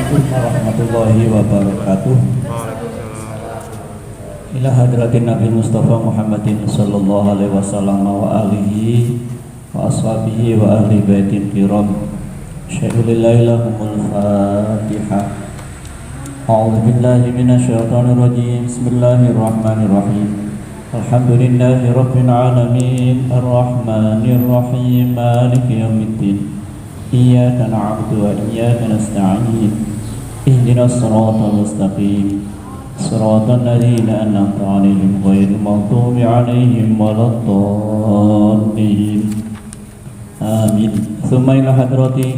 Assalamualaikum warahmatullahi wabarakatuh. Ila hadratin Nabi Mustafa Muhammadin sallallahu alaihi wasallam wa alihi wa ashabihi wa ahli baitin kiram. Syai'ulillahi lahumul Fatihah. A'udzu billahi minasyaitonir rajim. Bismillahirrahmanirrahim. Alhamdulillahi rabbil alamin arrahmanir rahim maliki yaumiddin. Iyyaka na'budu wa iyyaka nasta'in. Ihdinas siratal mustaqim. Siratal ladzina an'amta 'alaihim ghairil maghdubi 'alaihim waladdallin. Amin. Tsumma ila hadrati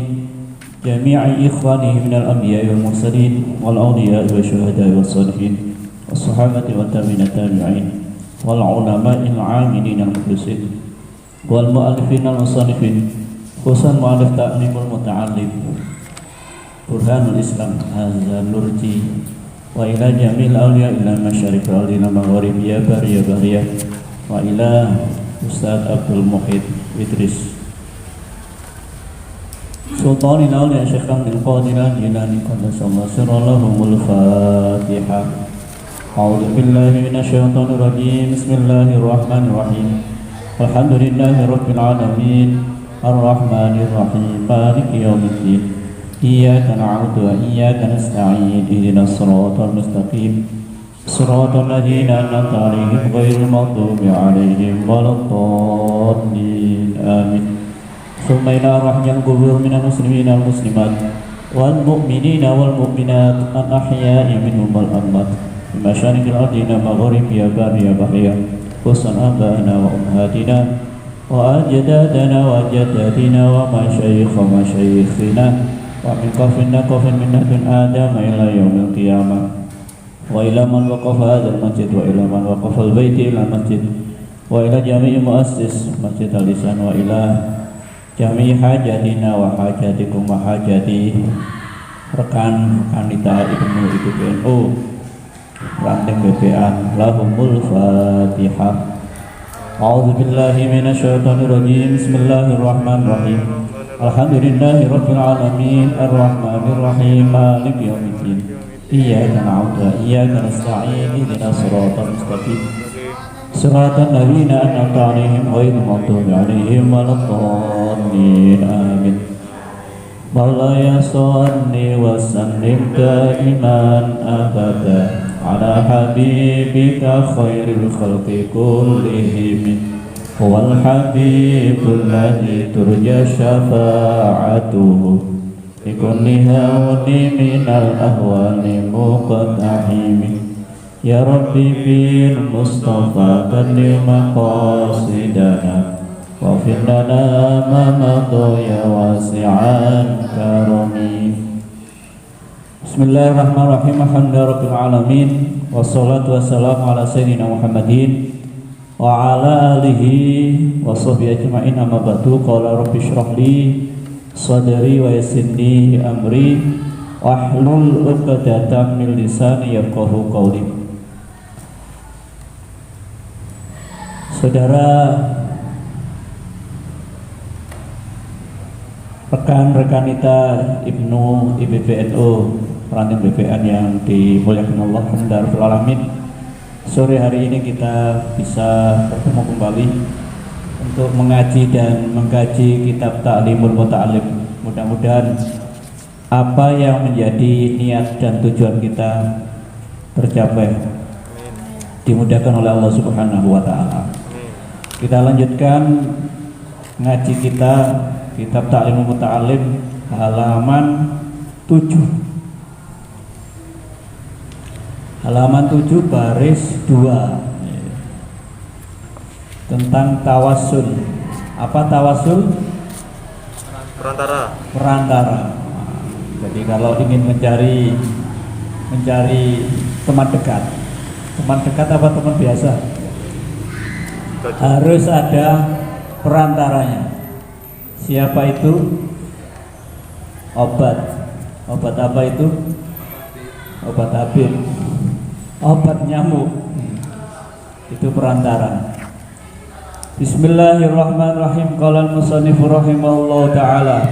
jami'i ikhwani minal anbiya'i wal mursalin wal awliya'i wasyuhada'i wassalihin was-sahabati wat tabi'in tabi'in wal ulama'il 'amilin al-mukhlisin wal mu'allifin al-musannifin khususan mu'alif ta'limul muta'allim Burhanul Islam Azza Nurji wa ila jamil awliya ila masyarif al-ardina magharib ya bari ya bari wa ila Ustaz Abdul Muhid Idris Sultanil awliya Syekhang bin Qadiran Yunani Qaddasallahu sirralahumul Fatihah. A'udzu billahi minasyaitonir rajim. Bismillahirrahmanirrahim. Alhamdulillahi rabbil alamin. Ar-Rahmanir Rahim Maliki yaumiddin. Iyyaka na'budu wa iyyaka nasta'in. Ihdinas siratal mustaqim. Siratal ladzina an'amta 'alaihim ghairil maghdubi 'alaihim waladdallin. Amin. Tsumma ila rahmil qubur minal muslimina wal muslimat wal mu'minina wal mu'minat al ahya'i minhum wal amwat bi masyariqil ardina magharibiha bariya bahriya khususan abana wa ummahatina wa ajdadana wa jaddatina wa masyayikhina wa min qafinna qafin min ladun adam ila yaumil qiyamah wa ila man waqafa hadzal masjid wa ila man waqafa al baiti ila masjid wa ila jami'i muassis masjid al-lisan wa ila jami'i hajatina wa hajatikum wa hajati rekan Anita Ibnu IPPNU ranting BPN lahumul Fatihah. A'udzu billahi minasyaitonir rajim. Bismillahirrahmanirrahim. Alhamdulillahi rabbil alamin arrahmanir rahim maliki yaumiddin. Iyyaka na'budu wa iyyaka nasta'in. Ihdinas siratal mustaqim. Siratal ladzina an'amta 'alaihim ghairil maghdubi 'alaihim waladdallin. Amin. Maulaya shalli wa sallim daiman abada ala habibika khairil khalqi kullihim wal habibul ladzi turja syafa'atuhu fi kulli hawli minal ahwali muqtahim. Ya Rabbi bil Mustafa kadli maqasidana wa finnana ma madha ya wasi'an karami. Bismillahirrahmanirrahim. Alhamdulillahirabbil alamin wassalatu wassalamu ala sayyidina Muhammadin wa ala alihi wa sahbihi ajma'in amma ba'du. Qala rabbi shrah li sadri wa yassir li amri wahlul 'uqdatam min lisani yafqahu qawli. Saudara rekan-rekan kita Ibnu IPPNU ranting BPN yang dimuliakan Allah Subhanahu alamin. Sore hari ini kita bisa bertemu kembali untuk mengaji dan mengkaji kitab Ta'limul Muta'allim. Mudah-mudahan apa yang menjadi niat dan tujuan kita tercapai, dimudahkan oleh Allah Subhanahu wa taala. Kita lanjutkan ngaji kita kitab Ta'limul Muta'allim halaman 7. Halaman 7 baris 2 tentang tawassul. Apa tawassul? Perantara. Jadi kalau ingin mencari teman dekat apa teman biasa? Harus ada perantaranya. Siapa itu? Obat apa itu? Obat tabib, obat nyamuk, itu perantara. Bismillahirrahmanirrahim. Qala al-musannif rahimahullahu ta'ala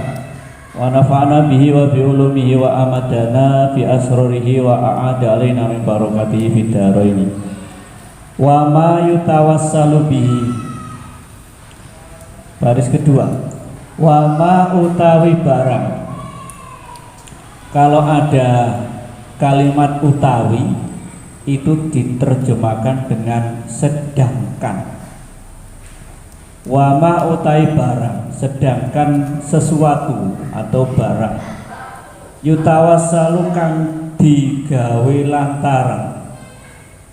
wa nafa'na bihi wa bi ulumihi wa amadana fi asrarihi wa a'ada alaina min barakatihi fid dharain. Wa ma yutawassalu bihi. Baris kedua, wa ma utawi barang. Kalau ada kalimat utawi itu diterjemahkan dengan sedangkan. Wa ma utawi barang, sedangkan sesuatu atau barang yutawassalu kang digawe lantaran,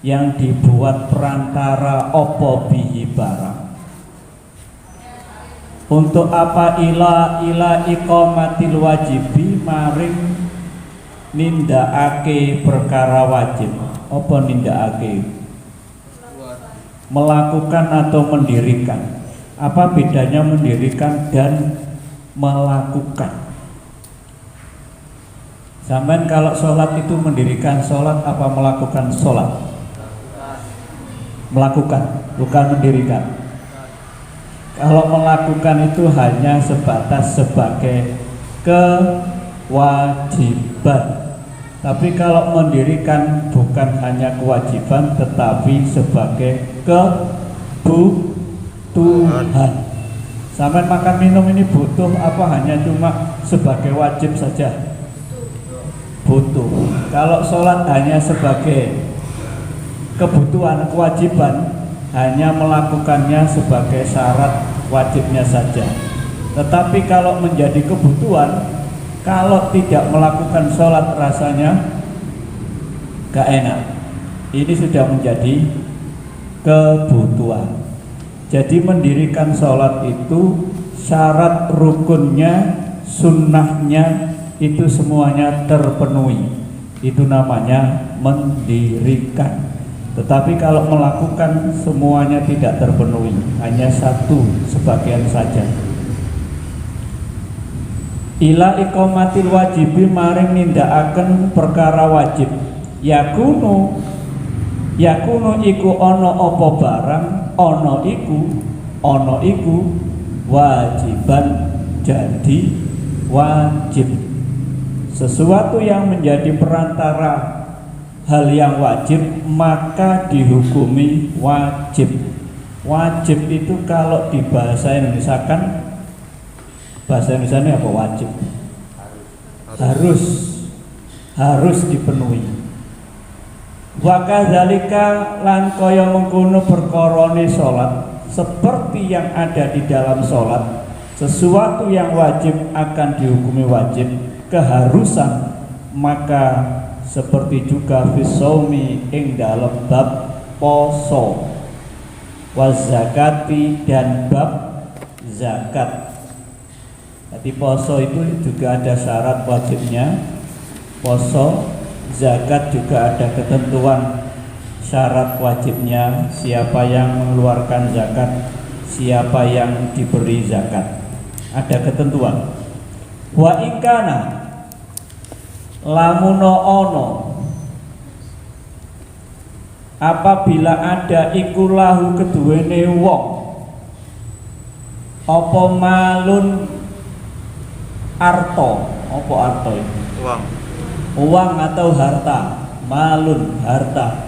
yang dibuat perantara opo bihi barang. Untuk apa? Ila iqamatil wajibi, maring nindakake perkara wajib. Apa nindakake? Melakukan atau mendirikan. Apa bedanya mendirikan dan melakukan? Sampai kalau sholat itu mendirikan sholat apa melakukan sholat? Melakukan, bukan mendirikan. Kalau melakukan itu hanya sebatas sebagai kewajiban. Tapi kalau mendirikan bukan hanya kewajiban tetapi sebagai kebutuhan. Sampai makan minum ini butuh apa hanya cuma sebagai wajib saja? Butuh. Kalau sholat hanya sebagai kebutuhan, kewajiban, hanya melakukannya sebagai syarat wajibnya saja. Tetapi kalau menjadi kebutuhan, kalau tidak melakukan sholat rasanya gak enak. Ini sudah menjadi kebutuhan. Jadi mendirikan sholat itu syarat rukunnya, sunnahnya itu semuanya terpenuhi. Itu namanya mendirikan. Tetapi kalau melakukan semuanya tidak terpenuhi, hanya satu sebagian saja. Ila iqamatil wajibi, maring nindakaken perkara wajib. Yakunu iku ono apa barang, ono iku wajiban, jadi wajib. Sesuatu yang menjadi perantara hal yang wajib maka dihukumi wajib. Wajib itu kalau di bahasa Indonesia kan, bahasa Indonesia ini apa wajib? Harus dipenuhi. Wa kadzalika lan kaya mengkono perkarane salat, seperti yang ada di dalam salat, sesuatu yang wajib akan dihukumi wajib, keharusan, maka seperti juga fisaumi ing dalam bab poso, wazakati dan bab zakat. Jadi poso itu juga ada syarat wajibnya, poso, zakat juga ada ketentuan syarat wajibnya, siapa yang mengeluarkan zakat, siapa yang diberi zakat, ada ketentuan. Wa ikana lamuno ono, apabila ada iku lahu keduwene wong apa malun arto, apa arto itu? Uang atau harta, malun harta,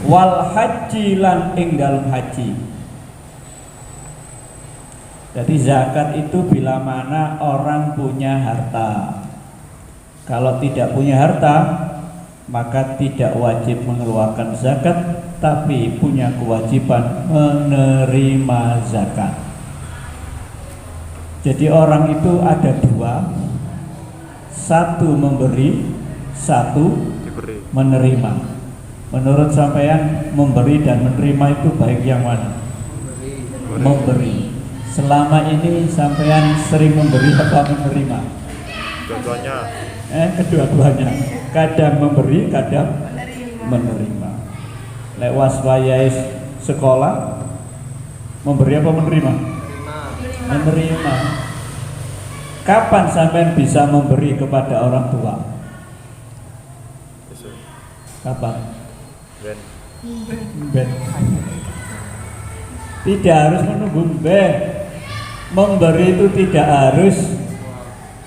wal haji lan ing dalem haji. Jadi zakat itu bila mana orang punya harta. Kalau tidak punya harta, maka tidak wajib mengeluarkan zakat, tapi punya kewajiban menerima zakat. Jadi orang itu ada dua, satu memberi, satu diberi. Menerima. Menurut sampean memberi dan menerima itu baik yang mana? Memberi. Selama ini sampean sering memberi atau menerima? Dua-duanya. Kedua-duanya. Kadang memberi, kadang menerima. Lek waswayai sekolah memberi apa menerima? Menerima. Kapan sampean bisa memberi kepada orang tua? Kapan? Ben. Tidak harus menunggu ben. Memberi itu tidak harus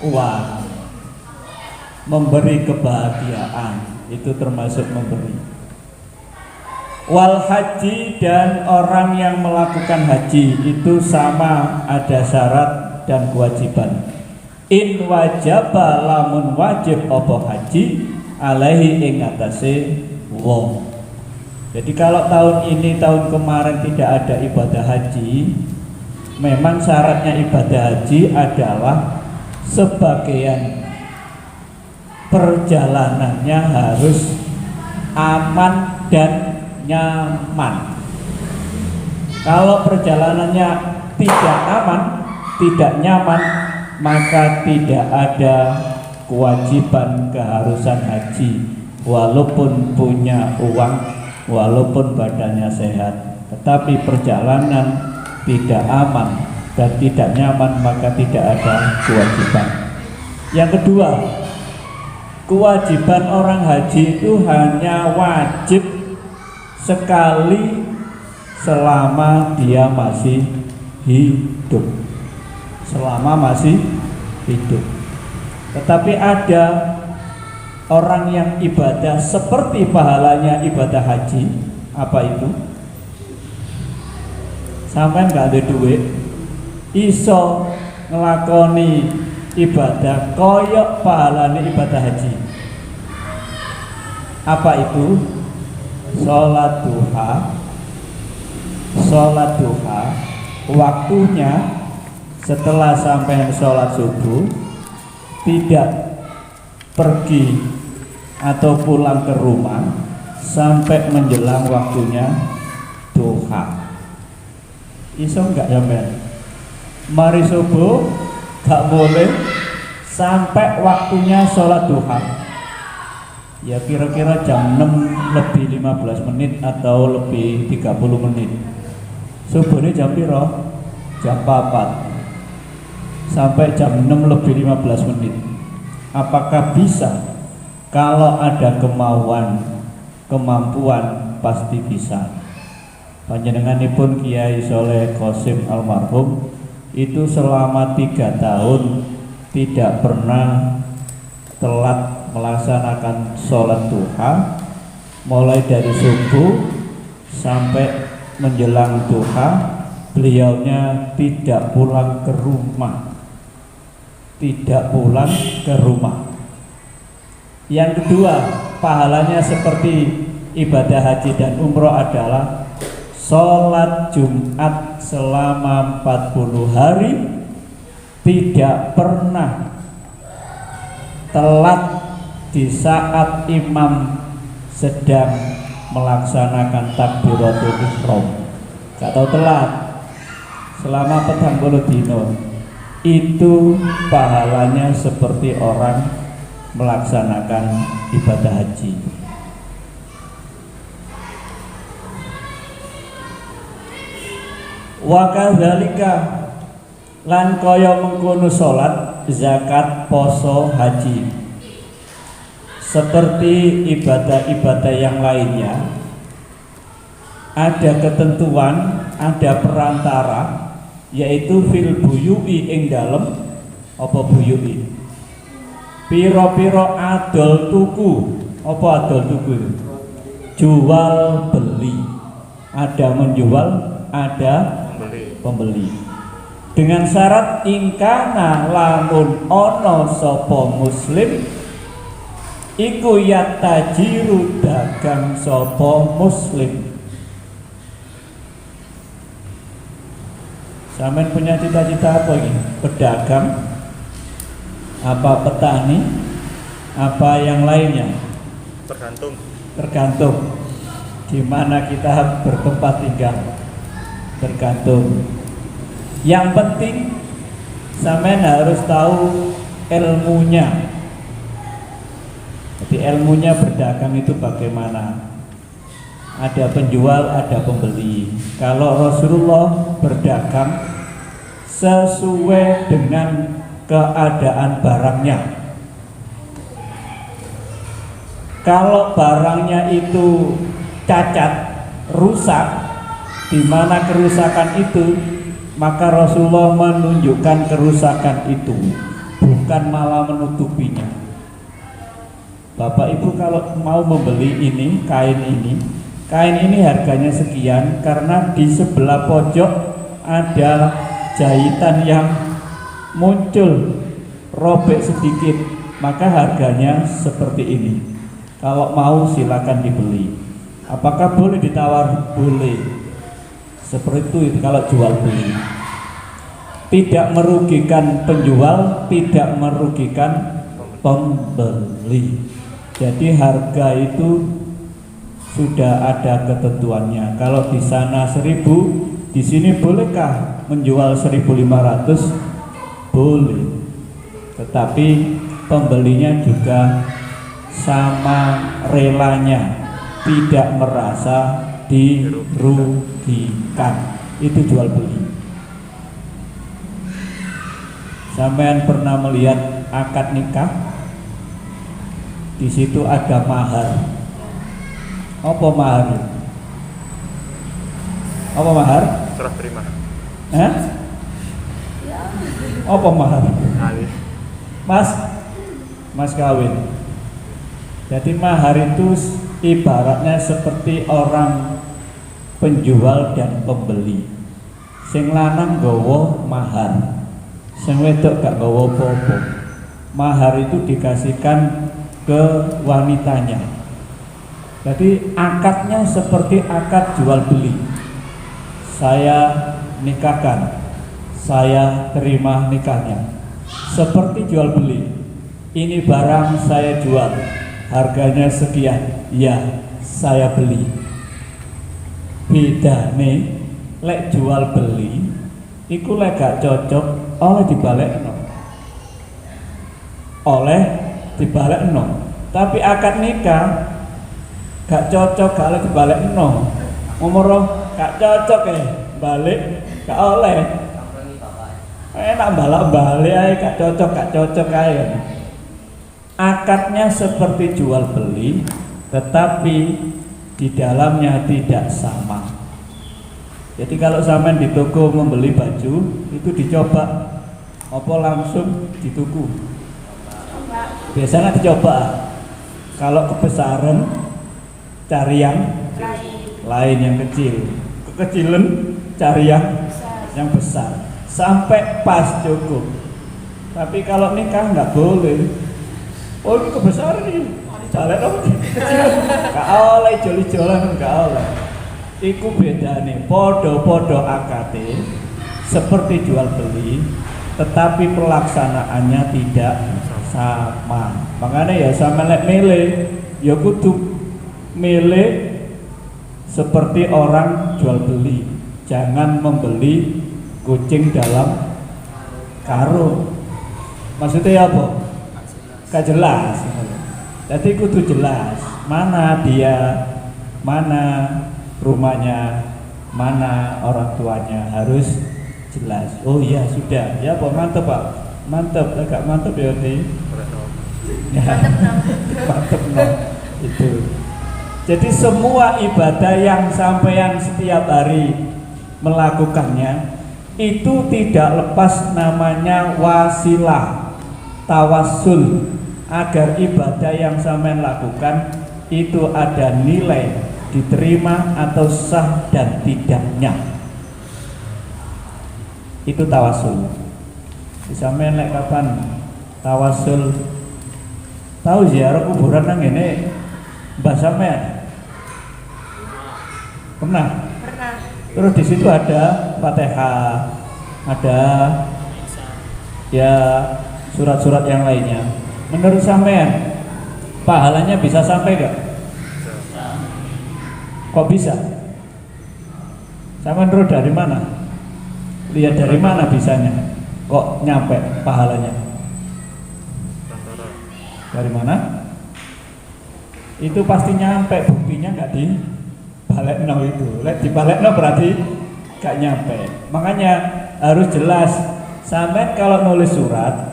uang, memberi kebahagiaan, itu termasuk memberi. Wal haji, dan orang yang melakukan haji itu sama ada syarat dan kewajiban. In wajaba, lamun wajib apa haji alaihi ing atase wong. Jadi kalau tahun ini, tahun kemarin tidak ada ibadah haji, memang syaratnya ibadah haji adalah sebagian perjalanannya harus aman dan nyaman. Kalau perjalanannya tidak aman, tidak nyaman, maka tidak ada kewajiban keharusan haji, walaupun punya uang, walaupun badannya sehat. Tetapi perjalanan tidak aman dan tidak nyaman, maka tidak ada kewajiban. Yang kedua, kewajiban orang haji itu hanya wajib sekali selama dia masih hidup. Selama masih hidup. Tetapi ada orang yang ibadah seperti pahalanya ibadah haji. Apa itu? Sampai nggak ada duit, iso ngelakoni ibadah koyok pahalanya ibadah haji. Apa itu? Sholat duha. Sholat duha waktunya setelah sampai sholat subuh, tidak pergi atau pulang ke rumah sampai menjelang waktunya duha. Iso enggak ya men? Mari subuh gak boleh sampai waktunya sholat duha. Ya kira-kira jam 6 lebih 15 menit atau lebih 30 menit. Subuhnya jam piro? Jam 4 sampai jam 6 lebih 15 menit. Apakah bisa? Kalau ada kemampuan pasti bisa. Panjenenganipun Kiai Soleh Qasim almarhum itu selama 3 tahun tidak pernah telat melaksanakan sholat duha, mulai dari subuh sampai menjelang duha. Beliaunya tidak pulang ke rumah, tidak pulang ke rumah. Yang kedua, pahalanya seperti ibadah haji dan umroh adalah sholat Jumat selama 40 hari, tidak pernah telat di saat imam sedang melaksanakan takbiratul ihram. Gak tahu telat selama 40 dino. Itu pahalanya seperti orang melaksanakan ibadah haji. Wa kadzalika, lan kaya mengkono salat, zakat, poso, haji, seperti ibadah-ibadah yang lainnya, ada ketentuan, ada perantara, yaitu fil buyui ing dalem apa buyui, piro-piro adol tuku. Apa adol tuku? Jual beli. Ada menjual, ada pembeli. Dengan syarat ingkana lamun ono sopo muslim iku yatajiru dagang sopo muslim. Sampean punya cita-cita apa ini? Pedagang, apa petani, apa yang lainnya? Tergantung di mana kita bertempat tinggal. Tergantung. Yang penting sampean harus tahu ilmunya. Jadi ilmunya berdagang itu bagaimana? Ada penjual, ada pembeli. Kalau Rasulullah berdagang sesuai dengan keadaan barangnya. Kalau barangnya itu cacat, rusak, di mana kerusakan itu, maka Rasulullah menunjukkan kerusakan itu, bukan bukan malah menutupinya. Bapak Ibu kalau mau membeli ini, kain ini harganya sekian karena di sebelah pojok ada jahitan yang muncul robek sedikit, maka harganya seperti ini. Kalau mau silakan dibeli. Apakah boleh ditawar? Boleh. Seperti itu kalau jual beli. Tidak merugikan penjual, tidak merugikan pembeli. Jadi harga itu sudah ada ketentuannya. Kalau di sana 1.000, di sini bolehkah menjual 1.500? Boleh. Tetapi pembelinya juga sama relanya, tidak merasa dirugikan. Itu jual beli. Sampean pernah melihat akad nikah? Di situ ada mahar. Apa mahar? Apa mahar? Serah terima. Apa mahar? Alih. Mas kawin. Jadi mahar itu ibaratnya seperti orang penjual dan pembeli. Sing lanang nggawa mahar, sing wedok gak nggawa apa-apa. Mahar itu dikasihkan ke wanitanya. Jadi akadnya seperti akad jual beli. Saya nikahkan, saya terima nikahnya. Seperti jual beli. Ini barang saya jual, harganya sekian. Ya, saya beli. Bedane lek jual beli iku lek gak cocok oleh dibalekno. Tapi akad nikah gak cocok gak oleh dibalekno. Umur gak cocok balik gak oleh. Enak balik ae gak cocok ae. Akadnya seperti jual beli, tetapi di dalamnya tidak sama. Jadi kalau sampean di toko membeli baju itu dicoba apa langsung dituku? Biasanya dicoba. Kalau kebesaran cari yang lain yang kecil, kekecilan cari yang besar sampai pas cukup. Tapi kalau nikah nggak boleh. Oh ini kebesaran ini, balik dong. Gak oleh joli-jolan, gak oleh. Iku beda nih, podo-podo akate seperti jual beli, tetapi pelaksanaannya tidak sama. Makanya ya sama lek milih, ya kudu milih seperti orang jual beli. Jangan membeli kucing dalam karung. Maksudnya apa? Gak jelas. Jadi kudu jelas mana dia, mana rumahnya, mana orang tuanya, harus jelas. Oh iya sudah, ya Pak, mantep Pak, mantep, agak mantep ya nih. Ya, mantep no. Itu. Jadi semua ibadah yang sampean setiap hari melakukannya itu tidak lepas namanya wasilah, tawassul, agar ibadah yang sampean lakukan itu ada nilai diterima atau sah dan tidaknya. Itu tawassul. Sampean lek kapan tawassul? Tahu ziarah kuburan nang ngene Mbah sampean? Pernah? Pernah. Terus di situ ada Fatihah, ada ya surat-surat yang lainnya. Menurut sampean pahalanya bisa sampai gak? Kok bisa? Sampean menurut dari mana? Lihat dari mana bisanya? Kok nyampe pahalanya? Dari mana? Itu pasti nyampe, buktinya gak di balekno itu. Lek di balekno berarti gak nyampe. Makanya harus jelas. Sampean kalau nulis surat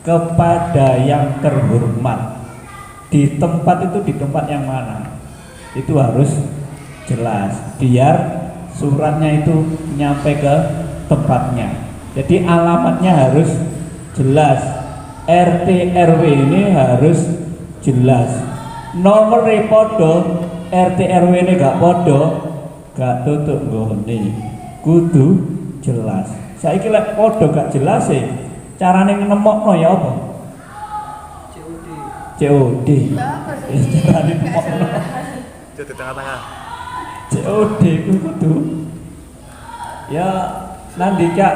kepada yang terhormat di tempat itu, di tempat yang mana, itu harus jelas biar suratnya itu nyampe ke tempatnya. Jadi alamatnya harus jelas. RT RW ini harus jelas. Nomor podo, RT RW ini gak podo, gak tutup nggone. Kudu jelas. Saiki lek podo gak jelas sih. Carane nemokno ya apa? COD. Carane nemokno. Di tengah-tengah. COD kudu. Ya nanti Kak,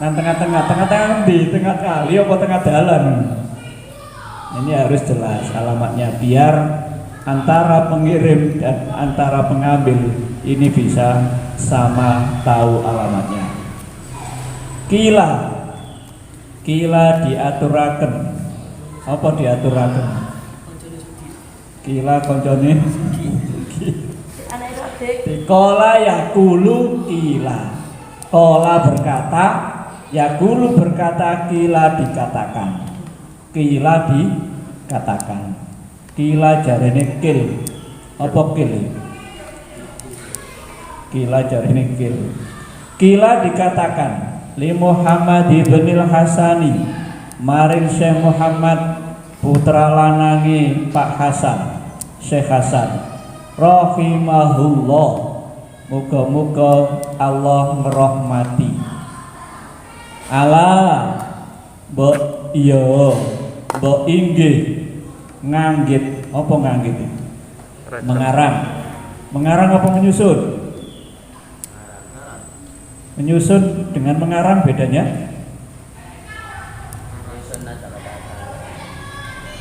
nang tengah-tengah di tengah kali apa tengah dalan. Ini harus jelas alamatnya biar antara pengirim dan antara pengambil ini bisa sama tahu alamatnya. Kila diaturaken. Apa diaturaken? Kila koncone Kola yakulu kila. Kola berkata, yakulu berkata, kila dikatakan. Kila dikatakan. Kila jarene kil. Apa kil? Kila jarene kil. Kila dikatakan li Muhammad ibnil Hasani maring Syekh Muhammad putra lanangi Pak Hasan, Syekh Hasan rahimahullah, muga-muga Allah ngrahmati. Ala mbok iya mbok inggih nganggit. Apa nganggit? Mengarang apa menyusun? Menyusun dengan mengarang bedanya?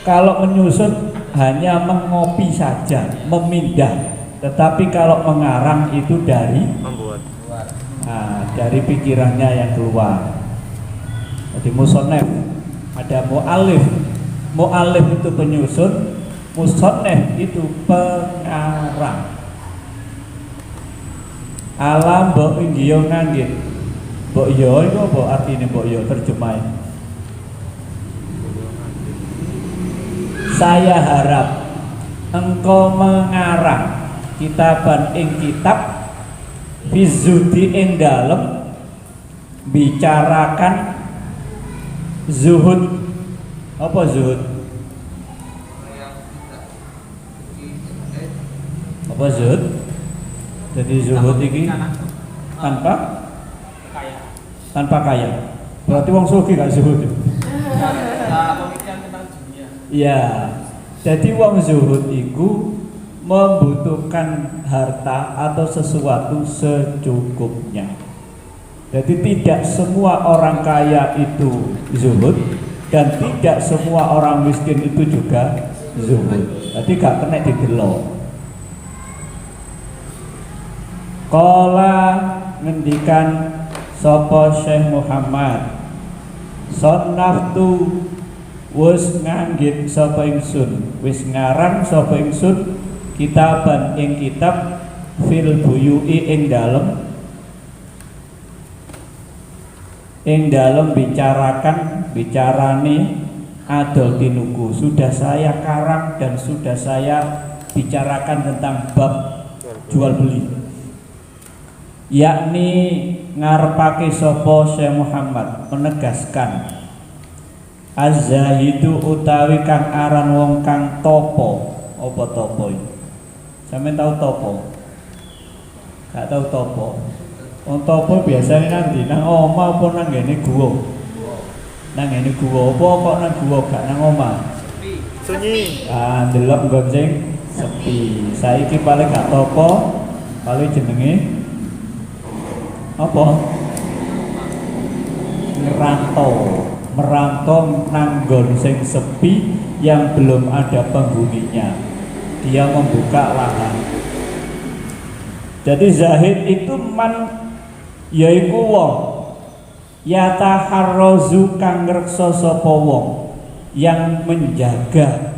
Kalau menyusun hanya mengopi saja, memindah. Tetapi kalau mengarang itu dari Membuat. dari pikirannya yang keluar. Jadi musonef, ada mu'alif. Mu'alif itu penyusun, musonef itu pengarang. Alam mbok inggiyo nganggit. Mbok yo itu apa artine mbok yo terjemahe? Saya harap engkau mengarang kitaban ing kitab fizudi ing dalem bicarakan zuhud. Apa zuhud? Apa zuhud? Jadi zuhud ini tanpa kaya. Berarti wong sugih gak zuhud. Iya. Jadi wong zuhud itu membutuhkan harta atau sesuatu secukupnya. Jadi tidak semua orang kaya itu zuhud dan tidak semua orang miskin itu juga zuhud. Jadi gak kena didelok. Kala ngendikan sapa Syekh Muhammad, sonnaftu wis nganggit sapa ingsun, wis ngarang sapa ingsun kitaban ing kitab fil buyui ing dalem bicarane adol tinuku. Sudah saya karang dan sudah saya bicarakan tentang bab jual beli, yakni ngarepake sapa Syekh Muhammad menegaskan az-zahidu utawi kang aran wong kang topo. Apa topo iki? Sampeyan tahu topo? Gak tahu topo. Wong topo biasanya nanti nang oma apa nang ngene guwa. Nang ngene guwa apa kok nang guwa gak nang oma? Sunyi. Ndelok gonceng sepi. Saiki paling gak topo, paling jenenge apa? Merantau nanggon sing sepi yang belum ada penghuninya. Dia membuka lahan. Jadi zahid itu yaiku wong yataharrozu kang ngreksa sapa wong yang menjaga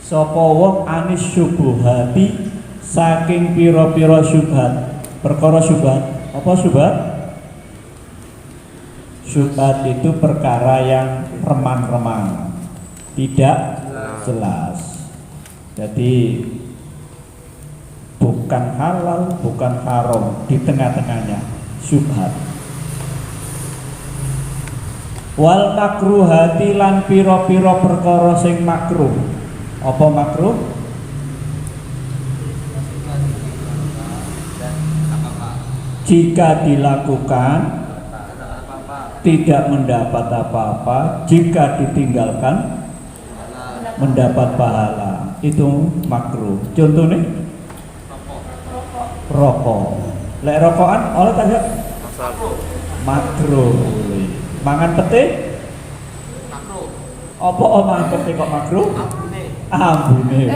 sapa wong anis syubhati saking pira-pira syubhat. Perkara syubhat. Apa syubhat? Syubhat itu perkara yang remang-remang, tidak jelas. Jadi bukan halal, bukan haram, di tengah-tengahnya syubhat. Wal makruhati lan pira-pira perkara sing makruh. Apa makruh? Jika dilakukan tidak mendapat apa-apa, jika ditinggalkan mendapat pahala. Itu makruh. Contohnya rokok. Lek rokokan oleh tak makruh. Mangan pete? Makruh. Apa mangan pete kok makruh? Ambune. Ambune.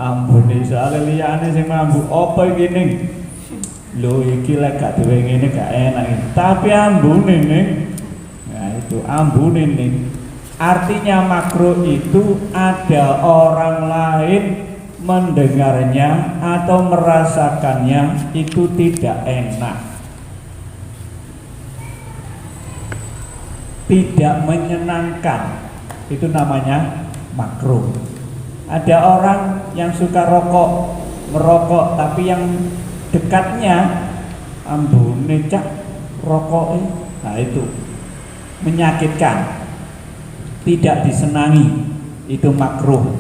Ambune soalnya liyane sing mambu apa iki ning? Lho iki lek gak duwe ngene gak enak. Tapi ambune ning. Nah itu ambune ning. Artinya makruh itu ada orang lain mendengarnya atau merasakannya itu tidak enak. Tidak menyenangkan, itu namanya makruh. Ada orang yang suka merokok, tapi yang dekatnya ambune cak rokoknya, nah itu menyakitkan, tidak disenangi, itu makruh.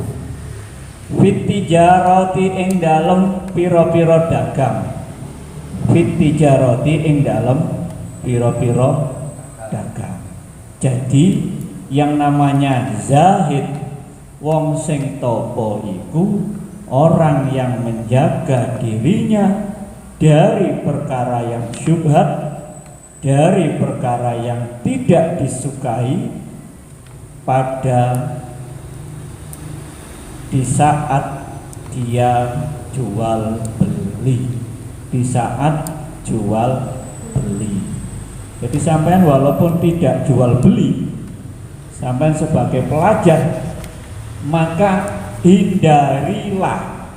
Fit tijarati ing dalem pira-pira dagang, fit tijarati ing dalem pira-pira dagang. Jadi yang namanya zahid, wong sing topo iku orang yang menjaga dirinya dari perkara yang syubhat, dari perkara yang tidak disukai pada di saat dia jual beli, di saat jual beli. Jadi sampean walaupun tidak jual beli, sampean sebagai pelajar, maka hindarilah.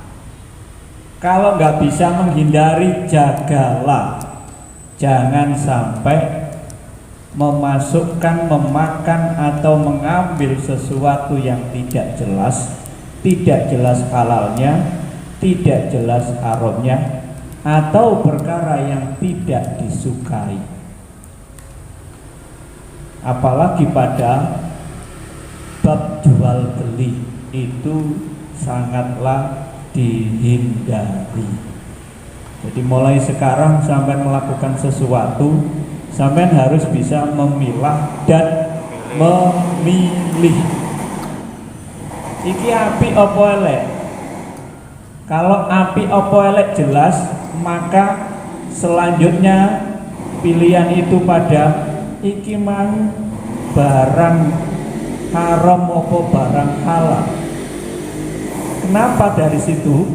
Kalau nggak bisa menghindari, jagalah. Jangan sampai memasukkan, memakan atau mengambil sesuatu yang tidak jelas halalnya, tidak jelas haramnya, atau perkara yang tidak disukai. Apalagi pada bab jual beli itu sangatlah dihindari. Jadi mulai sekarang sampai melakukan sesuatu, sampai harus bisa memilah dan memilih. Iki api apa elek? Kalau api apa elek jelas, maka selanjutnya pilihan itu pada iki mang barang haram apa barang halal. Kenapa dari situ?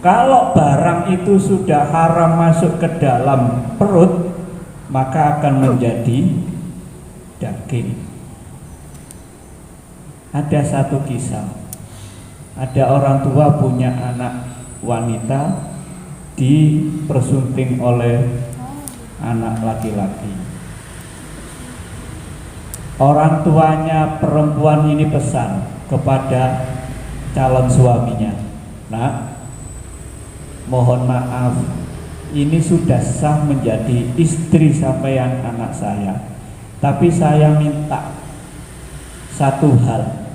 Kalau barang itu sudah haram masuk ke dalam perut, maka akan menjadi daging. Ada satu kisah, ada orang tua punya anak wanita dipersunting oleh anak laki-laki. Orang tuanya perempuan ini pesan kepada calon suaminya, "Nak, mohon maaf, ini sudah sah menjadi istri sampean anak saya. Tapi saya minta satu hal,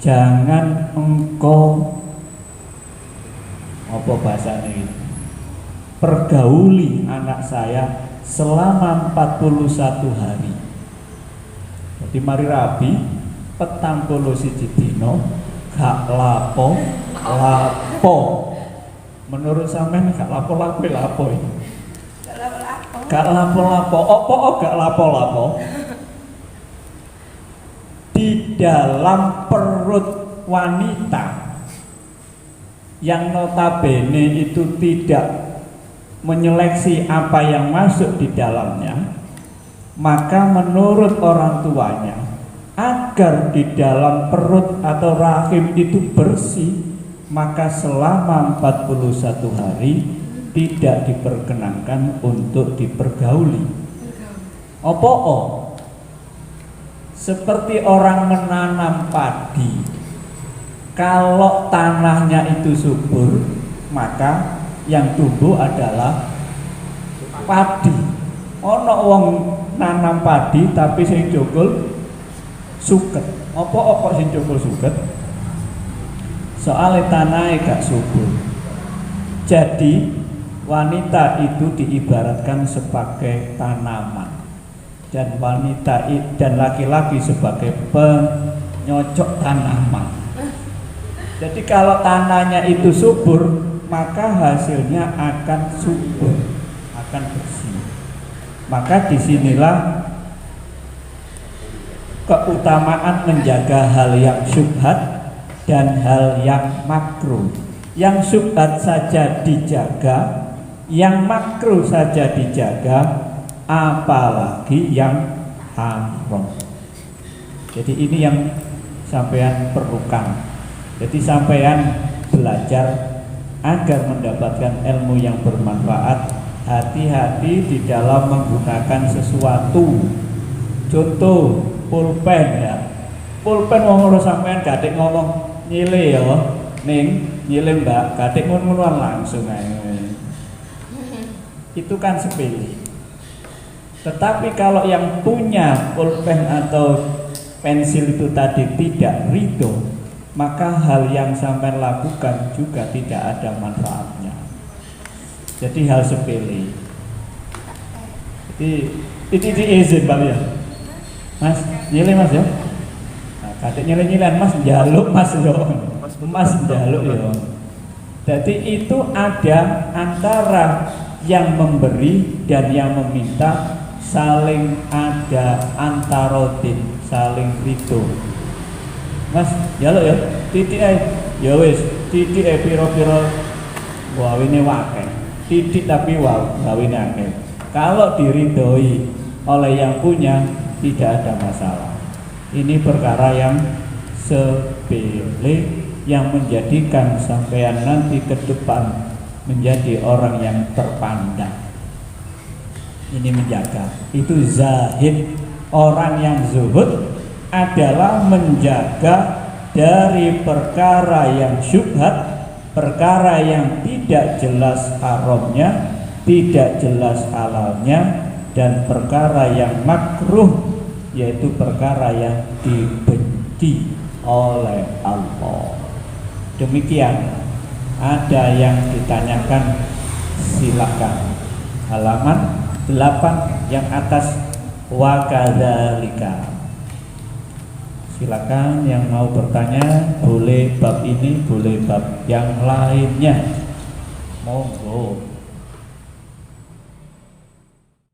jangan engkau apa bahasanya ini, pergauli anak saya selama 41 hari. Jadi mari rabi petang puluh siji dino gak lapo. Menurut sampean gak lapo ini. Gak lapo. Opo gak lapo. Di dalam perut wanita yang notabene itu tidak menyeleksi apa yang masuk di dalamnya, maka menurut orang tuanya, agar di dalam perut atau rahim itu bersih, maka selama 41 hari tidak diperkenankan untuk dipergauli. Opo? Seperti orang menanam padi, kalau tanahnya itu subur, maka yang tumbuh adalah padi. Ana wong nanam padi tapi sing cukul suket. Apa kok sing cukul suket? Soalnya tanahnya gak subur. Jadi wanita itu diibaratkan sebagai tanaman, dan laki-laki sebagai penyocok tanaman. Jadi kalau tanahnya itu subur, maka hasilnya akan subur, akan bersih. Maka disinilah keutamaan menjaga hal yang syubhat dan hal yang makruh. Yang syubhat saja dijaga, yang makruh saja dijaga, apalagi yang haram. Jadi ini yang sampean perlukan. Jadi sampean belajar agar mendapatkan ilmu yang bermanfaat. Hati-hati di dalam menggunakan sesuatu. Contoh pulpen ya. Pulpen wong ora sampean gatik ngomong nyile ya, ning nyile Mbak, gatik ngono-ngonoan langsung ae. Itu kan sepele. Tetapi kalau yang punya pulpen atau pensil itu tadi tidak ridho, maka hal yang sampai lakukan juga tidak ada manfaatnya. Jadi hal sepele. Jadi izin Pak ya, Mas, nyile Mas ya. Nah, kadek nyile-nyilean Mas njaluk Mas yo. Mas njaluk yo. Jadi itu ada antara yang memberi dan yang meminta, saling ada antarodin, saling ridho. Mas, njaluk ya. Titik ae. Ya wis, titik ae pira-pira wawine akeh. Titik tapi gawine akeh. Kalau diridhoi oleh yang punya, tidak ada masalah. Ini perkara yang sepele yang menjadikan sampean nanti ke depan menjadi orang yang terpandang. Ini menjaga. Itu zahid. Orang yang zuhud adalah menjaga dari perkara yang syubhat, perkara yang tidak jelas haramnya, tidak jelas halalnya, dan perkara yang makruh, yaitu perkara yang dibenci oleh Allah. Demikian. Ada yang ditanyakan, silakan. Halaman 8 yang atas, wa kadzalika. Silakan yang mau bertanya, boleh bab ini, boleh bab yang lainnya. Monggo.